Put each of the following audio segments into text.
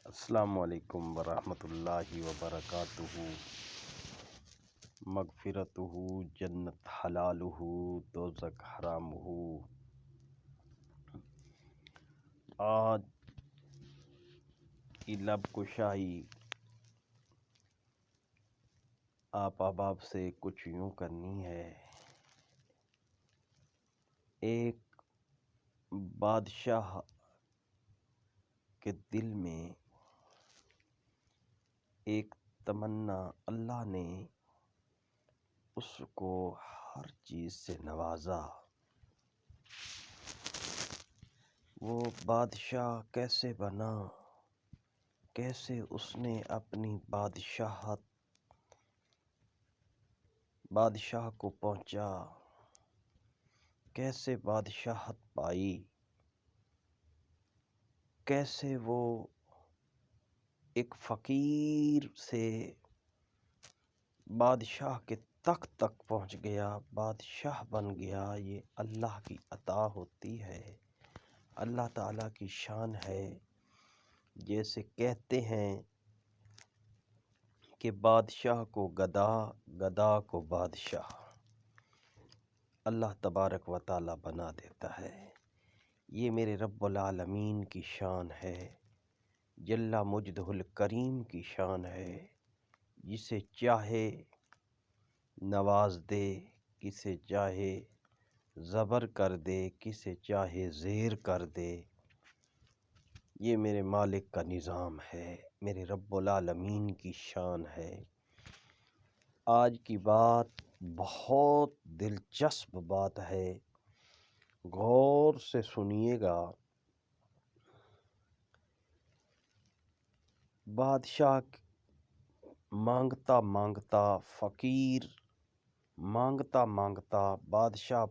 السلام علیکم ورحمۃ اللہ وبرکاتہ۔ مغفرتہ جنت حلالہ دوزخ حرامہ۔ آج کی لب کشائی آپ احباب سے کچھ یوں کرنی ہے۔ ایک بادشاہ کے دل میں ایک تمنا، اللہ نے اس کو ہر چیز سے نوازا۔ وہ بادشاہ کیسے بنا، کیسے اس نے اپنی بادشاہ کو پہنچا، کیسے بادشاہت پائی، کیسے وہ ایک فقیر سے بادشاہ کے تخت تک پہنچ گیا، بادشاہ بن گیا۔ یہ اللہ کی عطا ہوتی ہے، اللہ تعالیٰ کی شان ہے۔ جیسے کہتے ہیں کہ بادشاہ کو گدا، گدا کو بادشاہ، اللہ تبارک و تعالیٰ بنا دیتا ہے۔ یہ میرے رب العالمین کی شان ہے، جل مجدہ الکریم کی شان ہے۔ جسے چاہے نواز دے، کسے چاہے زبر کر دے، کسے چاہے زیر کر دے۔ یہ میرے مالک کا نظام ہے، میرے رب العالمین کی شان ہے۔ آج کی بات بہت دلچسپ بات ہے، غور سے سنیے گا۔ بادشاہ مانگتا مانگتا، فقیر مانگتا مانگتا بادشاہ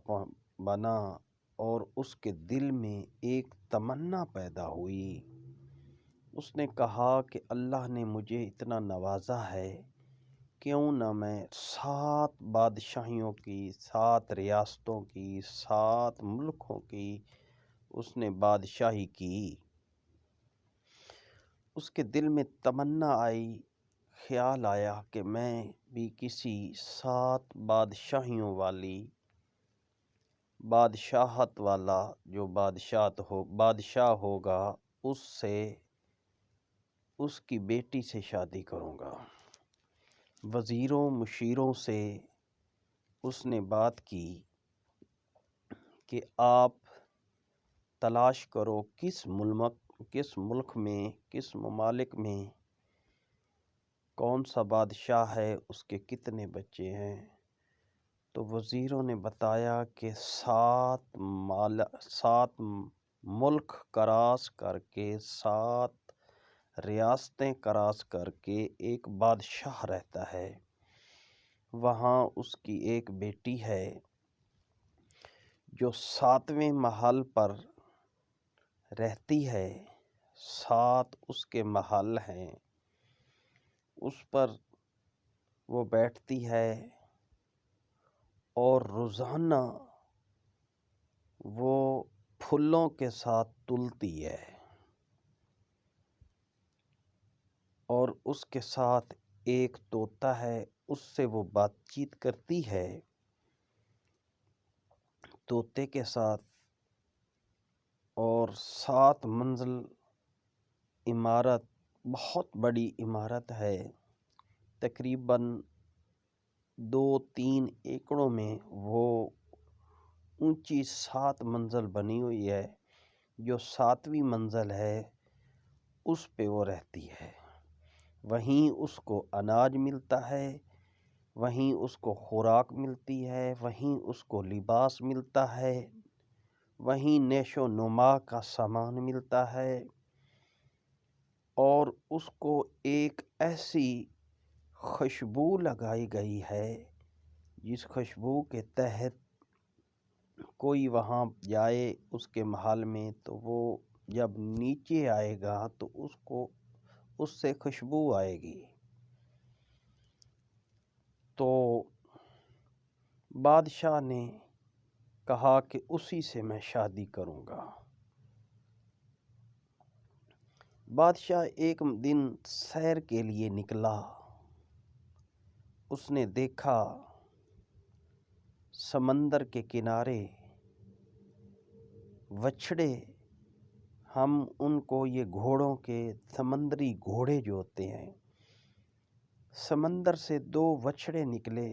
بنا، اور اس کے دل میں ایک تمنا پیدا ہوئی۔ اس نے کہا کہ اللہ نے مجھے اتنا نوازا ہے، کیوں نہ میں 7 بادشاہیوں کی، 7 ریاستوں کی، 7 ملکوں کی اس نے بادشاہی کی۔ اس کے دل میں تمنا آئی، خیال آیا کہ میں بھی کسی 7 بادشاہیوں والی، بادشاہت والا جو بادشاہ ہوگا، اس سے، اس کی بیٹی سے شادی کروں گا۔ وزیروں مشیروں سے اس نے بات کی کہ آپ تلاش کرو کس ملک میں، کس ممالک میں کون سا بادشاہ ہے، اس کے کتنے بچے ہیں۔ تو وزیروں نے بتایا کہ 7 ملک کراس کر کے، 7 ریاستیں کراس کر کے ایک بادشاہ رہتا ہے۔ وہاں اس کی ایک بیٹی ہے جو 7ویں محل پر رہتی ہے۔ 7 اس کے محل ہیں، اس پر وہ بیٹھتی ہے اور روزانہ وہ پھولوں کے ساتھ تلتی ہے، اور اس کے ساتھ ایک طوطا ہے، اس سے وہ بات چیت کرتی ہے طوطے کے ساتھ۔ اور 7 منزل عمارت، بہت بڑی عمارت ہے، تقریباً 2-3 ایکڑوں میں وہ اونچی 7 منزل بنی ہوئی ہے۔ جو 7ویں منزل ہے اس پہ وہ رہتی ہے۔ وہیں اس کو اناج ملتا ہے، وہیں اس کو خوراک ملتی ہے، وہیں اس کو لباس ملتا ہے، وہیں نیش و نما کا سامان ملتا ہے، اور اس کو ایک ایسی خوشبو لگائی گئی ہے جس خوشبو کے تحت کوئی وہاں جائے اس کے محل میں تو وہ جب نیچے آئے گا تو اس کو اس سے خوشبو آئے گی۔ تو بادشاہ نے کہا کہ اسی سے میں شادی کروں گا۔ بادشاہ ایک دن سیر کے لیے نکلا۔ اس نے دیکھا سمندر کے کنارے وچھڑے، ہم ان کو یہ گھوڑوں کے سمندری گھوڑے جو ہوتے ہیں، سمندر سے 2 وچھڑے نکلے،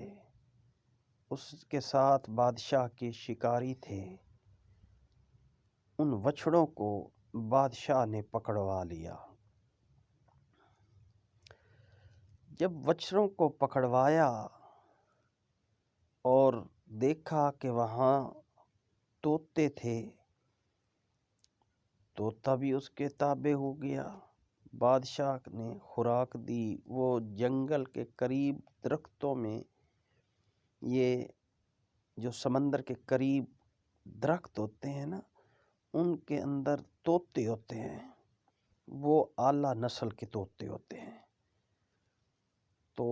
اس کے ساتھ بادشاہ کے شکاری تھے۔ ان وچھڑوں کو بادشاہ نے پکڑوا لیا۔ جب وچھڑوں کو پکڑوایا اور دیکھا کہ وہاں طوطے تھے، طوطا بھی اس کے تابع ہو گیا۔ بادشاہ نے خوراک دی۔ وہ جنگل کے قریب درختوں میں، یہ جو سمندر کے قریب درخت ہوتے ہیں نا، ان کے اندر طوطے ہوتے ہیں، وہ اعلیٰ نسل کے طوطے ہوتے ہیں۔ تو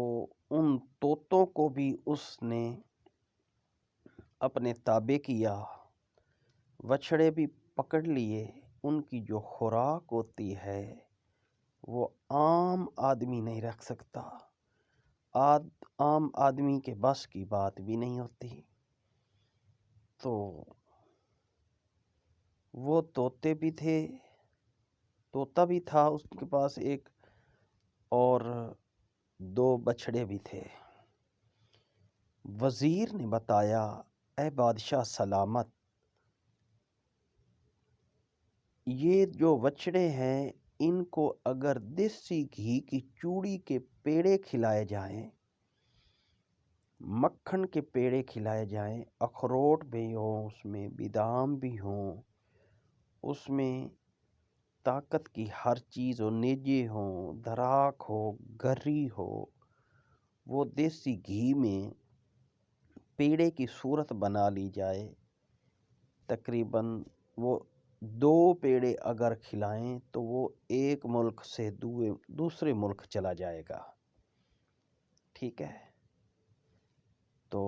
ان طوطوں کو بھی اس نے اپنے تابع کیا، وچھڑے بھی پکڑ لیے۔ ان کی جو خوراک ہوتی ہے وہ عام آدمی نہیں رکھ سکتا، عام آدمی کے بس کی بات بھی نہیں ہوتی۔ تو وہ طوطے بھی تھے، طوطا بھی تھا اس کے پاس ایک، اور 2 بچھڑے بھی تھے۔ وزیر نے بتایا، اے بادشاہ سلامت، یہ جو بچھڑے ہیں ان کو اگر دیسی گھی کی چوڑی کے پیڑے کھلائے جائیں، مکھن کے پیڑے کھلائے جائیں، اخروٹ بھی ہوں، اس میں بادام بھی ہوں، اس میں طاقت کی ہر چیز ہو، نیجے ہوں، دراک ہو، گری ہو، وہ دیسی گھی میں پیڑے کی صورت بنا لی جائے، تقریباً وہ 2 پیڑے اگر کھلائیں تو وہ ایک ملک سے دوسرے ملک چلا جائے گا۔ ٹھیک ہے؟ تو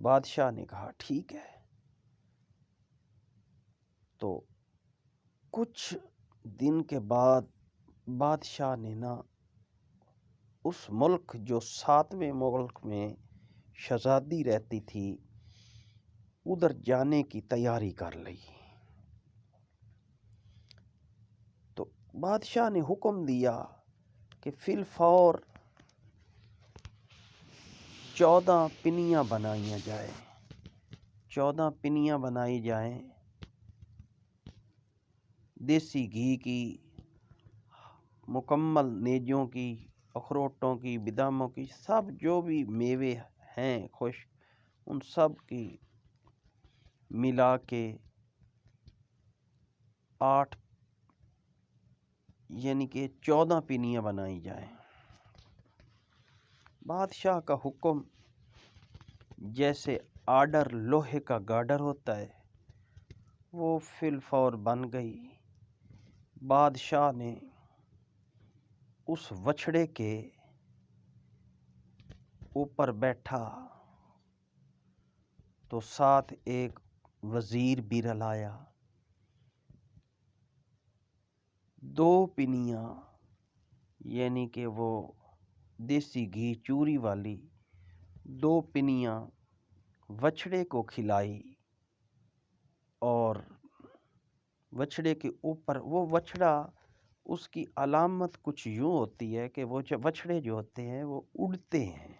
بادشاہ نے کہا ٹھیک ہے۔ تو کچھ دن کے بعد بادشاہ نے اس ملک جو 7ویں ملک میں شہزادی رہتی تھی، ادھر جانے کی تیاری کر لی۔ تو بادشاہ نے حکم دیا کہ فی الفور 14 پنیاں بنائی جائیں، 14 پنیاں بنائی جائیں، دیسی گھی کی، مکمل نیجوں کی، اخروٹوں کی، باداموں کی، سب جو بھی میوے ہیں خشک، ان سب کی ملا کے 8 یعنی کہ 14 پنیاں بنائی جائیں۔ بادشاہ کا حکم، جیسے آرڈر لوہے کا گارڈر ہوتا ہے، وہ فی الفور بن گئی۔ بادشاہ نے اس وچھڑے کے اوپر بیٹھا تو ساتھ ایک وزیر بھی رلایا، 2 پنیاں یعنی کہ وہ دیسی گھی چوری والی 2 پنیاں وچھڑے کو کھلائی، اور وچھڑے کے اوپر وہ وچھڑا، اس کی علامت کچھ یوں ہوتی ہے کہ وہ وچھڑے جو ہوتے ہیں وہ اڑتے ہیں،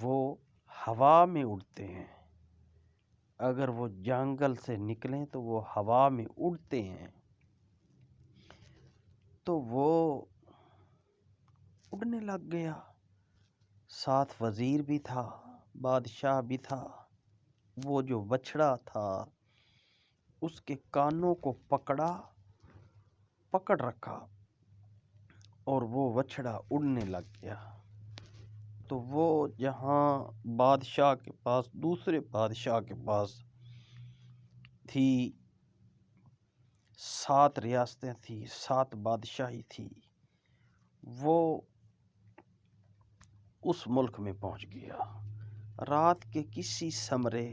وہ ہوا میں اڑتے ہیں۔ اگر وہ جنگل سے نکلیں تو وہ ہوا میں اڑتے ہیں۔ تو وہ اڑنے لگ گیا، ساتھ وزیر بھی تھا، بادشاہ بھی تھا۔ وہ جو بچھڑا تھا اس کے کانوں کو پکڑ رکھا، اور وہ بچھڑا اڑنے لگ گیا۔ تو وہ جہاں بادشاہ کے پاس، دوسرے بادشاہ کے پاس تھی، 7 ریاستیں تھی، 7 بادشاہی تھی، وہ اس ملک میں پہنچ گیا۔ رات کے کسی سمرے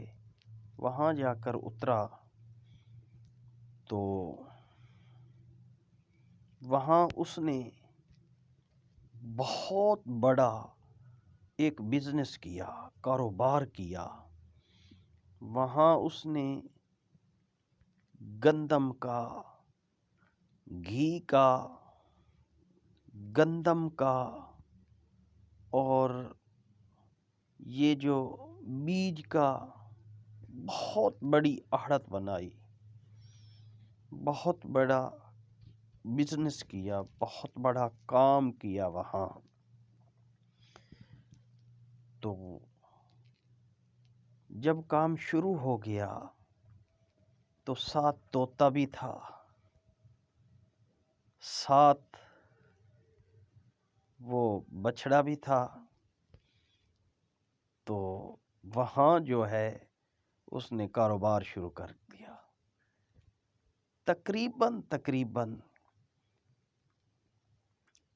وہاں جا کر اترا وہاں اس نے بہت بڑا ایک بزنس کیا، کاروبار کیا۔ وہاں اس نے گندم کا، گھی کا، گندم کا اور یہ جو بیج کا بہت بڑی آڑت بنائی، بہت بڑا بزنس کیا، بہت بڑا کام کیا وہاں۔ تو جب کام شروع ہو گیا تو ساتھ طوطا بھی تھا، ساتھ وہ بچھڑا بھی تھا۔ تو وہاں جو ہے اس نے کاروبار شروع کر دیا۔ تقریباً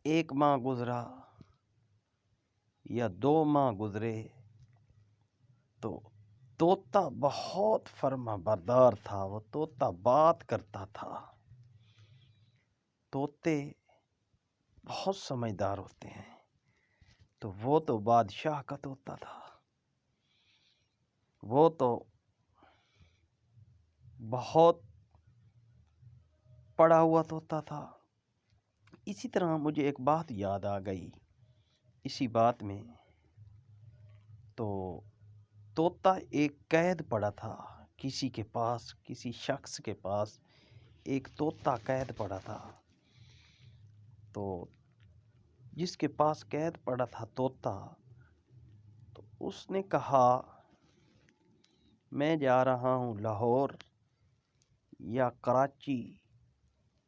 1 ماہ گزرا یا 2 ماہ گزرے تو طوطا بہت فرما بردار تھا، وہ طوطا بات کرتا تھا۔ طوطے بہت سمجھدار ہوتے ہیں، تو وہ تو بادشاہ کا طوطا تھا، وہ تو بہت پڑھا ہوا طوطا تھا۔ اسی طرح مجھے ایک بات یاد آ گئی اسی بات میں، تو طوطا ایک قید پڑا تھا کسی کے پاس، کسی شخص کے پاس ایک طوطا قید پڑا تھا۔ تو جس کے پاس قید پڑا تھا طوطا، تو اس نے کہا میں جا رہا ہوں لاہور یا کراچی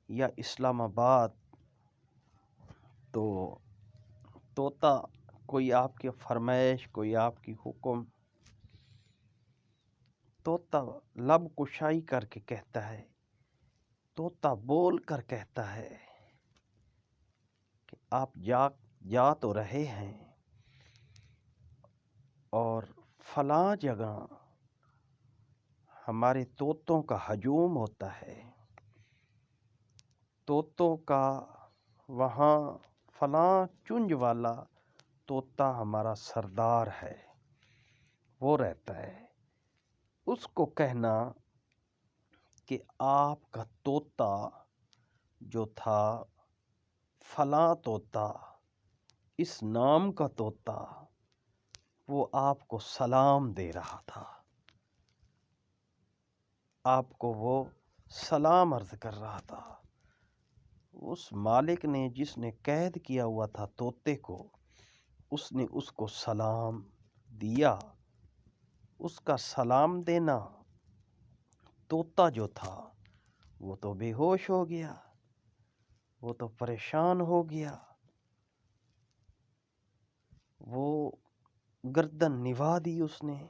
یا اسلام آباد، تو طوطا کوئی آپ کی فرمائش، کوئی آپ کی حکم، طوطا لب کشائی کر کے کہتا ہے، طوطا بول کر کہتا ہے کہ آپ جا تو رہے ہیں اور فلاں جگہ ہمارے طوطوں کا ہجوم ہوتا ہے، طوطوں کا وہاں فلاں چنج والا طوطا ہمارا سردار ہے، وہ رہتا ہے، اس کو کہنا کہ آپ کا طوطا جو تھا فلاں طوطا، اس نام کا طوطا، وہ آپ کو سلام دے رہا تھا، آپ کو وہ سلام عرض کر رہا تھا۔ اس مالک نے جس نے قید کیا ہوا تھا طوطے کو، اس نے اس کو سلام دیا۔ اس کا سلام دینا، طوطا جو تھا وہ تو بے ہوش ہو گیا، وہ تو پریشان ہو گیا، وہ گردن نوا دی اس نے،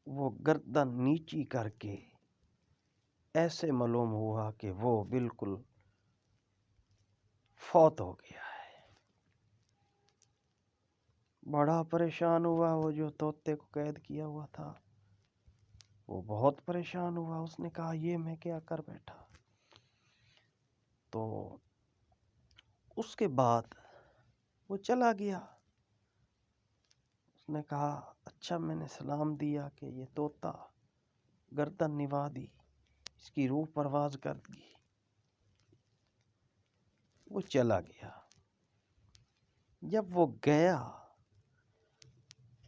وہ گردن نیچی کر کے ایسے معلوم ہوا کہ وہ بالکل فوت ہو گیا ہے۔ بڑا پریشان ہوا وہ جو طوطے کو قید کیا ہوا تھا، وہ بہت پریشان ہوا۔ اس نے کہا یہ میں کیا کر بیٹھا۔ تو اس کے بعد وہ چلا گیا۔ اس نے کہا اچھا میں نے سلام دیا کہ یہ طوطا، گردن نوا دی، اس کی روح پرواز کر دی، وہ چلا گیا۔ جب وہ گیا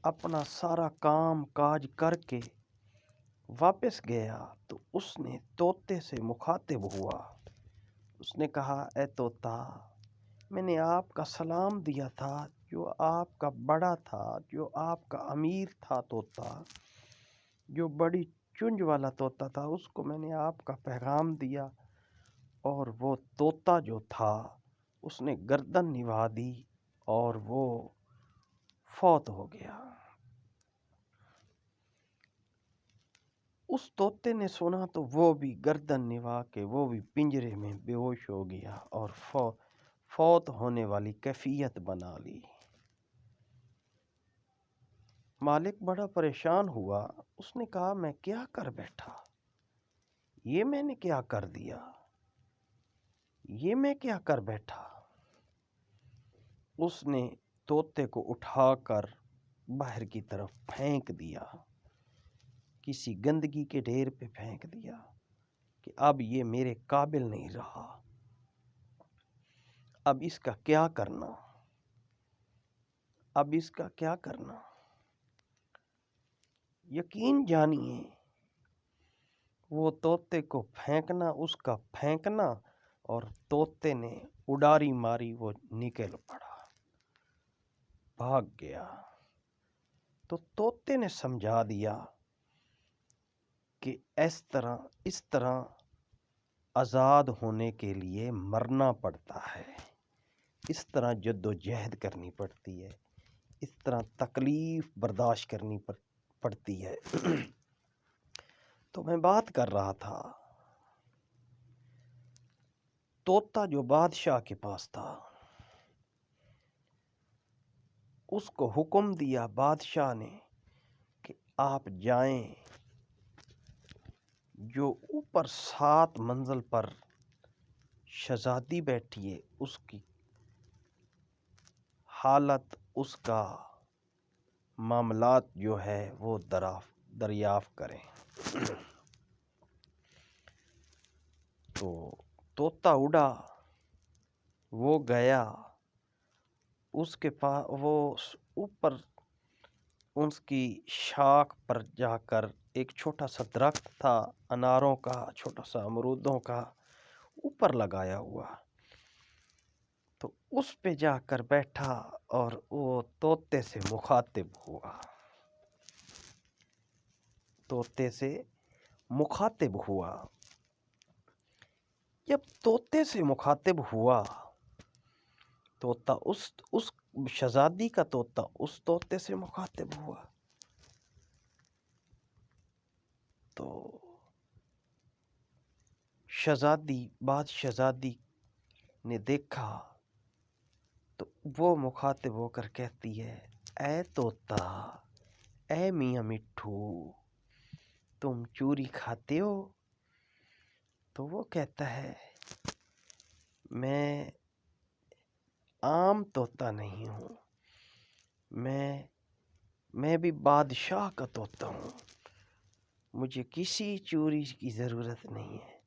اپنا سارا کام کاج کر کے واپس گیا تو اس نے طوطے سے مخاطب ہوا۔ اس نے کہا اے طوطا، میں نے آپ کا سلام دیا تھا، جو آپ کا بڑا تھا، جو آپ کا امیر تھا طوطا، جو بڑی چنج والا طوطا تھا، اس کو میں نے آپ کا پیغام دیا، اور وہ طوطا جو تھا اس نے گردن نوا دی اور وہ فوت ہو گیا۔ اس طوطے نے سنا تو وہ بھی گردن نوا کے وہ بھی پنجرے میں بے ہوش ہو گیا اور فوت ہونے والی کیفیت بنا لی۔ مالک بڑا پریشان ہوا۔ اس نے کہا میں کیا کر بیٹھا، یہ میں نے کیا کر دیا۔ یہ میں کیا کر بیٹھا؟ اس نے طوطے کو اٹھا کر باہر کی طرف پھینک دیا، کسی گندگی کے ڈھیر پہ پھینک دیا کہ اب یہ میرے قابل نہیں رہا، اب اس کا کیا کرنا، اب اس کا کیا کرنا۔ یقین جانیے وہ طوطے کو پھینکنا، اس کا پھینکنا، اور طوطے نے اڈاری ماری، وہ نکل پڑا، بھاگ گیا۔ تو طوطے نے سمجھا دیا کہ اس طرح آزاد ہونے کے لیے مرنا پڑتا ہے، اس طرح جد و جہد کرنی پڑتی ہے، اس طرح تکلیف برداشت کرنی پڑتی ہے۔ تو میں بات کر رہا تھا، طوطا جو بادشاہ کے پاس تھا، اس کو حکم دیا بادشاہ نے کہ آپ جائیں، جو اوپر 7 منزل پر شہزادی بیٹھی ہے، اس کی حالت، اس کا معاملات جو ہے وہ دریافت کریں۔ تو طوطا اڑا، وہ گیا، اس کے پاس وہ اوپر اس کی شاخ پر جا کر ایک چھوٹا سا درخت تھا، اناروں کا، چھوٹا سا امرودوں کا، اوپر لگایا ہوا، تو اس پہ جا کر بیٹھا اور وہ طوطے سے مخاطب ہوا، طوطے سے مخاطب ہوا۔ جب طوطے سے مخاطب ہوا، طوطا اس شہزادی کا طوطا اس طوطے سے مخاطب ہوا، تو شہزادی نے دیکھا تو وہ مخاطب ہو کر کہتی ہے، اے طوطا، اے میاں مٹھو، تم چوری کھاتے ہو؟ تو وہ کہتا ہے، میں عام طوطا نہیں ہوں، میں بھی بادشاہ کا طوطا ہوں، مجھے کسی چوری کی ضرورت نہیں ہے،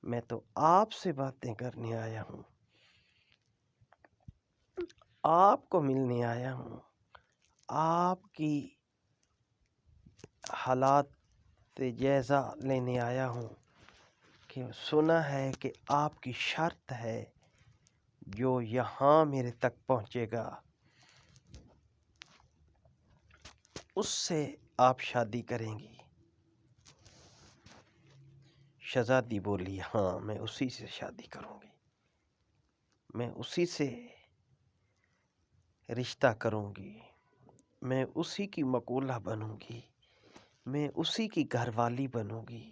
میں تو آپ سے باتیں کرنے آیا ہوں، آپ کو ملنے آیا ہوں، آپ کی حالات جائزہ لینے آیا ہوں، کہ سنا ہے کہ آپ کی شرط ہے، جو یہاں میرے تک پہنچے گا اس سے آپ شادی کریں گی۔ شہزادی بولی، ہاں میں اسی سے شادی کروں گی، میں اسی سے رشتہ کروں گی، میں اسی کی مقولہ بنوں گی، میں اسی کی گھر والی بنوں گی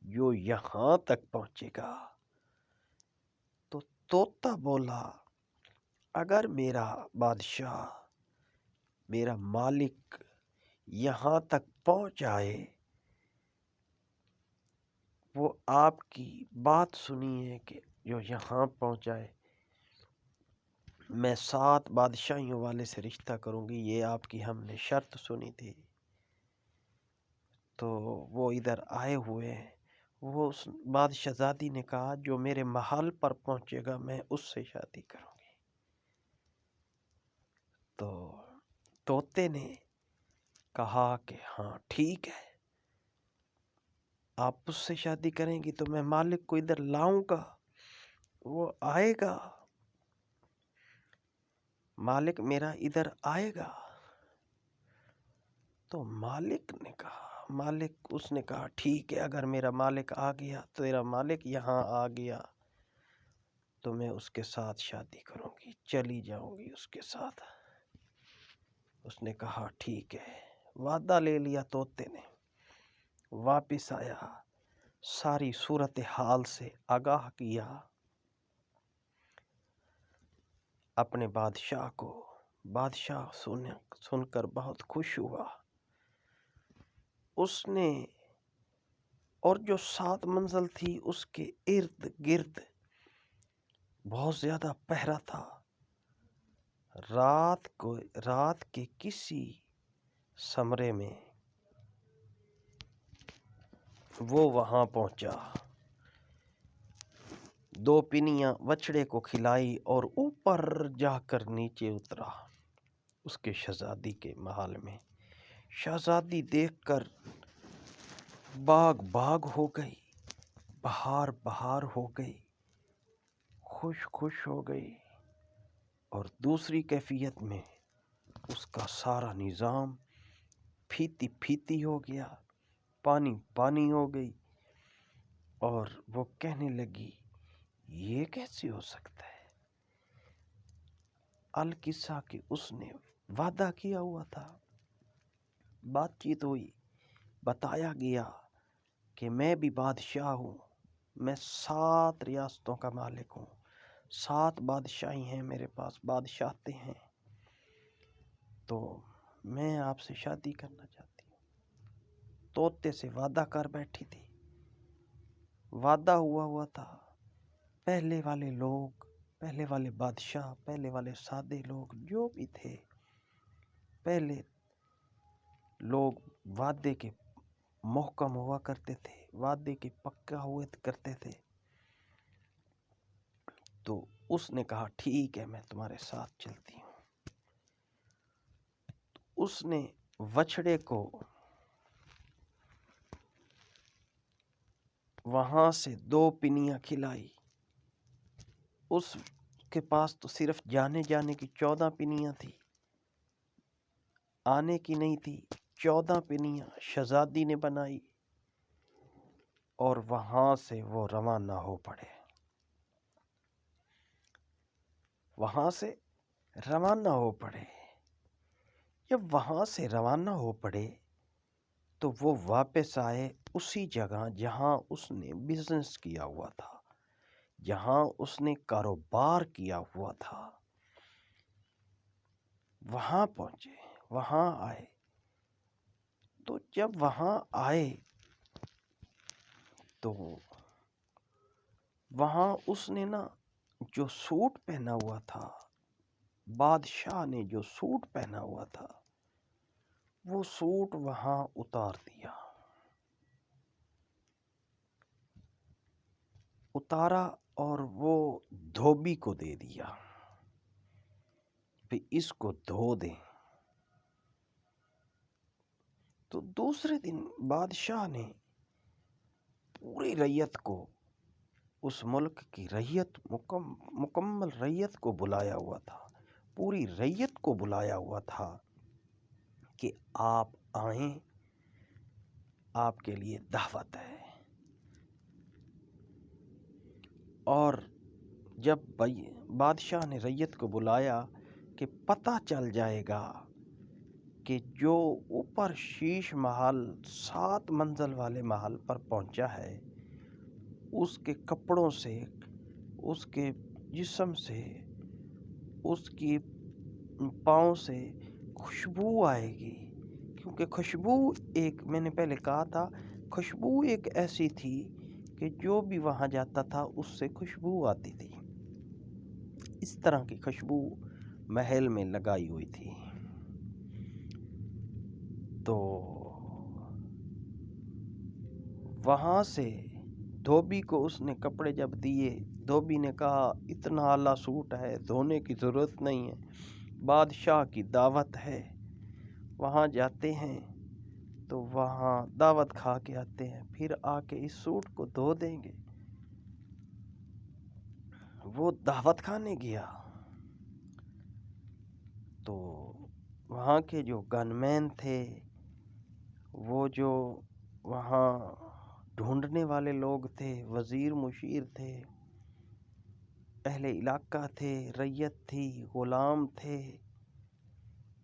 جو یہاں تک پہنچے گا۔ تو طوطا بولا، اگر میرا بادشاہ، میرا مالک یہاں تک پہنچ جائے، وہ آپ کی بات سنی ہے کہ جو یہاں پہنچ جائے، میں 7 بادشاہیوں والے سے رشتہ کروں گی، یہ آپ کی ہم نے شرط سنی تھی۔ تو وہ ادھر آئے ہوئے ہیں، وہ اس بادشاہزادی نے کہا، جو میرے محل پر پہنچے گا میں اس سے شادی کروں گی۔ تو طوطے نے کہا کہ ہاں ٹھیک ہے، آپ اس سے شادی کریں گی تو میں مالک کو ادھر لاؤں گا، وہ آئے گا، مالک میرا ادھر آئے گا۔ تو اس نے کہا ٹھیک ہے، اگر میرا مالک آ گیا، تیرا مالک یہاں آ گیا تو میں اس کے ساتھ شادی کروں گی، چلی جاؤں گی اس کے ساتھ۔ اس نے کہا ٹھیک ہے، وعدہ لے لیا طوطے نے، واپس آیا، ساری صورتحال سے آگاہ کیا اپنے بادشاہ کو۔ بادشاہ سن کر بہت خوش ہوا، اس نے، اور جو 7 منزل تھی اس کے ارد گرد بہت زیادہ پہرا تھا۔ رات کے کسی سمرے میں وہ وہاں پہنچا، 2 پنیاں بچڑے کو کھلائی اور اوپر جا کر نیچے اترا اس کے شہزادی کے محل میں۔ شہزادی دیکھ کر باغ ہو گئی، بہار ہو گئی، خوش ہو گئی، اور دوسری کیفیت میں اس کا سارا نظام پھیتی ہو گیا، پانی ہو گئی، اور وہ کہنے لگی یہ کیسے ہو سکتا ہے؟ القصہ کہ اس نے وعدہ کیا ہوا تھا، بات چیت ہوئی، بتایا گیا کہ میں بھی بادشاہ ہوں، میں 7 ریاستوں کا مالک ہوں، 7 بادشاہی ہیں میرے پاس، بادشاہتے ہیں، تو میں آپ سے شادی کرنا چاہتی ہوں۔ طوطے سے وعدہ کر بیٹھی تھی، وعدہ ہوا تھا۔ پہلے والے بادشاہ، پہلے والے سادے لوگ جو بھی تھے، پہلے لوگ وعدے کے محکم ہوا کرتے تھے، وعدے کے پکا ہوئے کرتے تھے۔ تو اس نے کہا ٹھیک ہے، میں تمہارے ساتھ چلتی ہوں۔ اس نے وچھڑے کو وہاں سے 2 پنیاں کھلائی۔ اس کے پاس تو صرف جانے کی 14 پنیاں تھی، آنے کی نہیں تھی۔ 14 پنیاں شہزادی نے بنائی، اور وہاں سے وہ روانہ ہو پڑے۔ جب وہاں سے روانہ ہو پڑے تو وہ واپس آئے اسی جگہ جہاں اس نے بزنس کیا ہوا تھا، جہاں اس نے کاروبار کیا ہوا تھا۔ وہاں پہنچے، وہاں آئے، تو جب وہاں آئے تو وہاں اس نے جو سوٹ پہنا ہوا تھا، بادشاہ نے جو سوٹ پہنا ہوا تھا، وہ سوٹ وہاں اتارا اور وہ دھوبی کو دے دیا کہ اس کو دھو دیں۔ تو دوسرے دن بادشاہ نے پوری رعیت کو، اس ملک کی رعیت، مکمل رعیت کو بلایا ہوا تھا، پوری رعیت کو بلایا ہوا تھا کہ آپ آئیں، آپ کے لیے دعوت ہے۔ اور جب بادشاہ نے رعیت کو بلایا کہ پتہ چل جائے گا کہ جو اوپر شیش محل 7 منزل والے محل پر پہنچا ہے، اس کے کپڑوں سے، اس کے جسم سے، اس کی پاؤں سے خوشبو آئے گی، کیونکہ خوشبو میں نے پہلے کہا تھا، خوشبو ایک ایسی تھی کہ جو بھی وہاں جاتا تھا اس سے خوشبو آتی تھی۔ اس طرح کی خوشبو محل میں لگائی ہوئی تھی۔ تو وہاں سے دھوبی کو اس نے کپڑے جب دیے، دھوبی نے کہا اتنا اعلیٰ سوٹ ہے، دھونے کی ضرورت نہیں ہے، بادشاہ کی دعوت ہے، وہاں جاتے ہیں تو وہاں دعوت کھا کے آتے ہیں، پھر آ کے اس سوٹ کو دھو دیں گے۔ وہ دعوت کھانے گیا تو وہاں کے جو گن مین تھے، وہ جو وہاں ڈھونڈنے والے لوگ تھے، وزیر مشیر تھے، اہل علاقہ تھے، رعیت تھی، غلام تھے،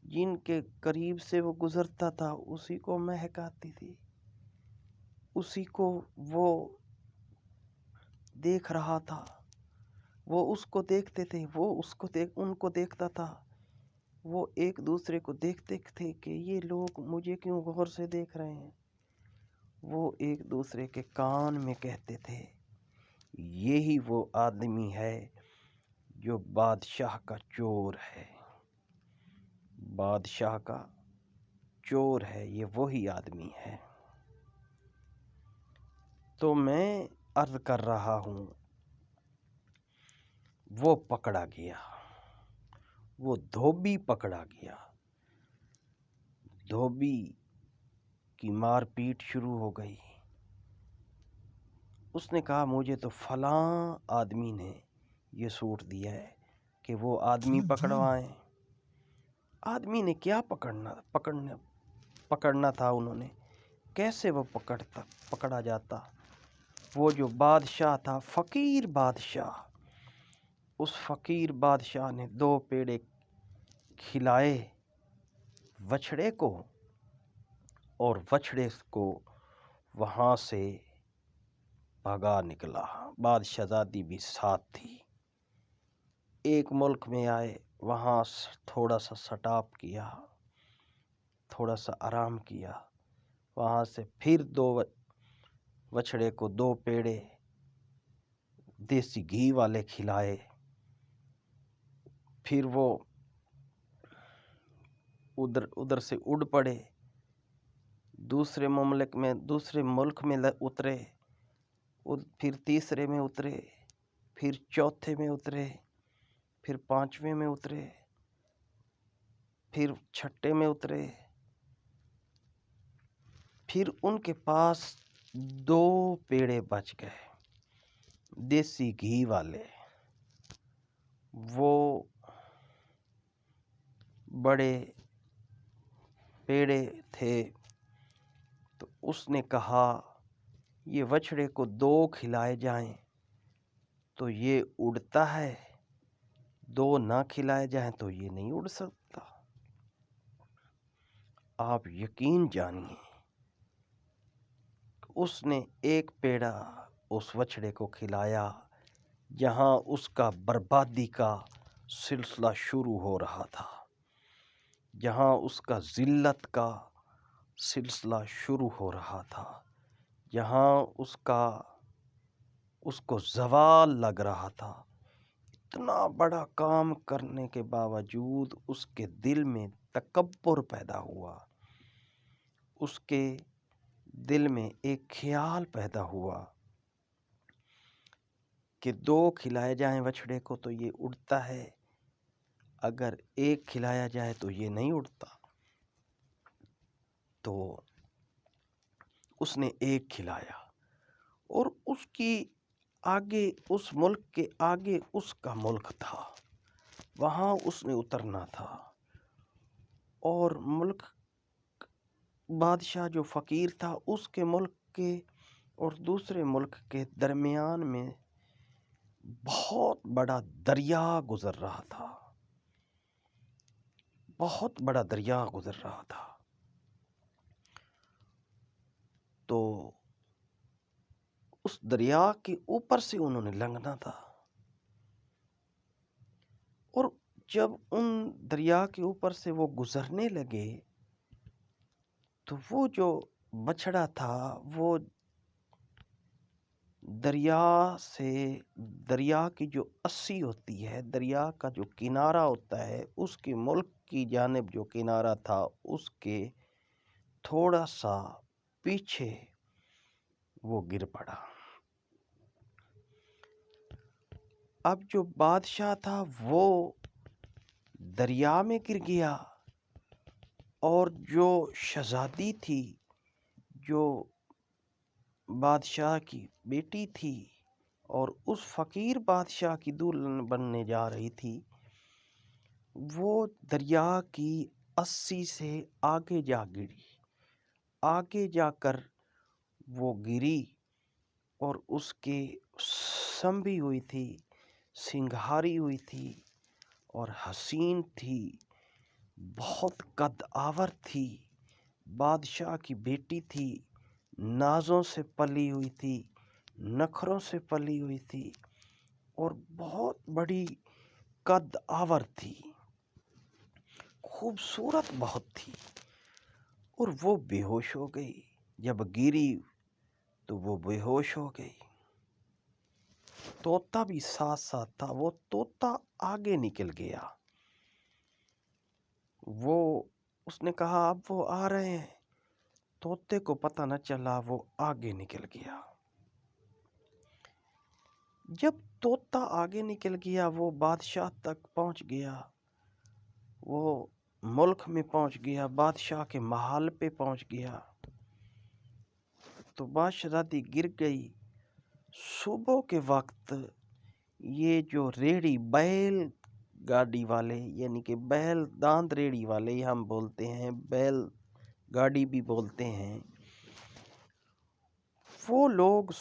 جن کے قریب سے وہ گزرتا تھا اسی کو مہک آتی تھی، اسی کو وہ دیکھ رہا تھا، وہ اس کو دیکھتے تھے، وہ ان کو دیکھتا تھا، وہ ایک دوسرے کو دیکھتے تھے کہ یہ لوگ مجھے کیوں غور سے دیکھ رہے ہیں۔ وہ ایک دوسرے کے کان میں کہتے تھے یہی وہ آدمی ہے جو بادشاہ کا چور ہے، بادشاہ کا چور ہے، یہ وہی آدمی ہے۔ تو میں عرض کر رہا ہوں، وہ پکڑا گیا، وہ دھوبی پکڑا گیا، دھوبی کی مار پیٹ شروع ہو گئی۔ اس نے کہا مجھے تو فلاں آدمی نے یہ سوٹ دیا ہے کہ وہ آدمی پکڑوائیں۔ آدمی نے کیا پکڑنا تھا، انہوں نے کیسے وہ پکڑا جاتا؟ وہ جو بادشاہ تھا، فقیر بادشاہ، اس فقیر بادشاہ نے 2 پیڑے کھلائے وچھڑے کو، اور وچھڑے کو وہاں سے بھگا نکلا۔ بادشاہزادی بھی ساتھ تھی۔ ایک ملک میں آئے، وہاں تھوڑا سا سٹاپ کیا، تھوڑا سا آرام کیا، وہاں سے پھر 2 وچھڑے کو 2 پیڑے دیسی گھی والے کھلائے۔ پھر وہ ادھر سے اڑ پڑے، دوسرے ملک میں اترے، پھر تیسرے میں اترے، پھر چوتھے میں اترے، پھر 5ویں میں اترے، پھر 6ٹھے میں اترے۔ پھر ان کے پاس 2 پیڑے بچ گئے دیسی گھی والے۔ وہ بڑے پیڑے تھے، تو اس نے کہا یہ وچھڑے کو 2 کھلائے جائیں تو یہ اڑتا ہے، 2 نہ کھلائے جائیں تو یہ نہیں اڑ سکتا۔ آپ یقین جانیے، اس نے 1 پیڑا اس وچھڑے کو کھلایا جہاں اس کا بربادی کا سلسلہ شروع ہو رہا تھا، جہاں اس کا ذلت کا سلسلہ شروع ہو رہا تھا، جہاں اس کو زوال لگ رہا تھا۔ اتنا بڑا کام کرنے کے باوجود اس کے دل میں تکبر پیدا ہوا، اس کے دل میں ایک خیال پیدا ہوا کہ 2 کھلائے جائیں وچھڑے کو تو یہ اڑتا ہے، اگر 1 کھلایا جائے تو یہ نہیں اڑتا۔ تو اس نے 1 کھلایا، اور اس کی آگے، اس ملک کے آگے اس کا ملک تھا، وہاں اس نے اترنا تھا، اور ملک بادشاہ جو فقیر تھا، اس کے ملک کے اور دوسرے ملک کے درمیان میں بہت بڑا دریا گزر رہا تھا، بہت بڑا دریا گزر رہا تھا۔ تو اس دریا کے اوپر سے انہوں نے لنگھنا تھا، اور جب ان دریا کے اوپر سے وہ گزرنے لگے تو وہ جو بچھڑا تھا، وہ دریا کی جو اسی ہوتی ہے، دریا کا جو کنارہ ہوتا ہے، اس کے ملک کی جانب جو کنارہ تھا، اس کے تھوڑا سا پیچھے وہ گر پڑا۔ اب جو بادشاہ تھا وہ دریا میں گر گیا، اور جو شہزادی تھی، جو بادشاہ کی بیٹی تھی اور اس فقیر بادشاہ کی دلہن بننے جا رہی تھی، وہ دریا کی اسی سے آگے جا گری، آگے جا کر وہ گری، اور اس کے سنبھی ہوئی تھی، سنگھاری ہوئی تھی، اور حسین تھی، بہت قد آور تھی، بادشاہ کی بیٹی تھی، نازوں سے پلی ہوئی تھی، نخروں سے پلی ہوئی تھی، اور بہت بڑی قد آور تھی، خوبصورت بہت تھی، اور وہ بے ہوش ہو گئی۔ جب گری تو وہ بے ہوش ہو گئی۔ طوطا بھی ساتھ ساتھ تھا۔ وہ طوطا آگے نکل گیا۔ اس نے کہا اب وہ آ رہے ہیں۔ طوطے کو پتہ نہ چلا، وہ آگے نکل گیا۔ جب طوطا آگے نکل گیا، وہ بادشاہ تک پہنچ گیا، وہ ملک میں پہنچ گیا، بادشاہ کے محل پہ پہنچ گیا تو بادشاہتی گر گئی۔ صبح کے وقت یہ جو ریڑھی بیل گاڑی والے، یعنی کہ بیل داند ریڑھی والے ہم بولتے ہیں، بیل گاڑی بھی بولتے ہیں، وہ لوگ